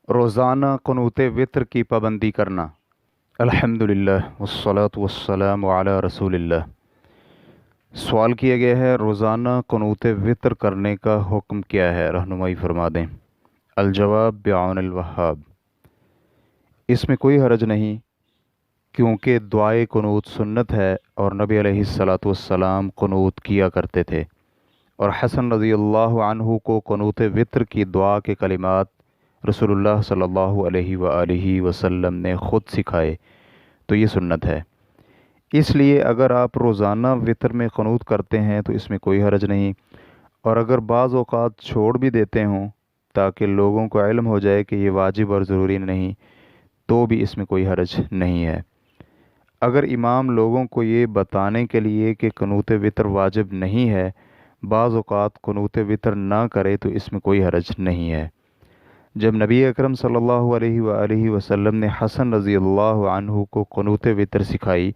روزانہ قنوت وطر کی پابندی کرنا۔ الحمدللہ والصلاة والسلام علی رسول اللہ۔ سوال کیا گیا ہے روزانہ قنوت وطر کرنے کا حکم کیا ہے، رہنمائی فرما دیں۔ الجواب بعون الوہاب، اس میں کوئی حرج نہیں، کیونکہ دعائے قنوت سنت ہے اور نبی علیہ الصلاۃ والسلام قنوت کیا کرتے تھے، اور حسن رضی اللہ عنہ کو قنوت وطر کی دعا کے کلمات رسول اللہ صلی اللہ علیہ وآلہ وسلم نے خود سکھائے، تو یہ سنت ہے۔ اس لیے اگر آپ روزانہ وطر میں قنوت کرتے ہیں تو اس میں کوئی حرج نہیں، اور اگر بعض اوقات چھوڑ بھی دیتے ہوں تاکہ لوگوں کو علم ہو جائے کہ یہ واجب اور ضروری نہیں، تو بھی اس میں کوئی حرج نہیں ہے۔ اگر امام لوگوں کو یہ بتانے کے لیے کہ قنوت وطر واجب نہیں ہے، بعض اوقات قنوت وطر نہ کرے تو اس میں کوئی حرج نہیں ہے۔ جب نبی اکرم صلی اللہ علیہ وآلہ وسلم نے حسن رضی اللہ عنہ کو قنوت وطر سکھائی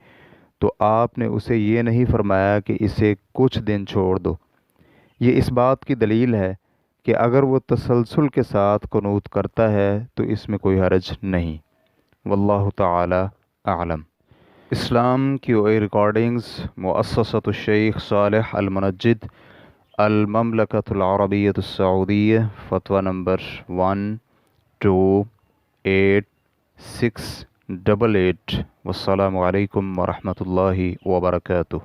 تو آپ نے اسے یہ نہیں فرمایا کہ اسے کچھ دن چھوڑ دو۔ یہ اس بات کی دلیل ہے کہ اگر وہ تسلسل کے ساتھ قنوت کرتا ہے تو اس میں کوئی حرج نہیں۔ واللہ تعالی اعلم۔ اسلام کی ریکارڈنگز مؤسسۃ الشیخ صالح المنجد، المملکۃ العربیۃ السعودیہ، فتویٰ نمبر 128688۔ والسلام علیکم ورحمۃ اللہ وبرکاتہ۔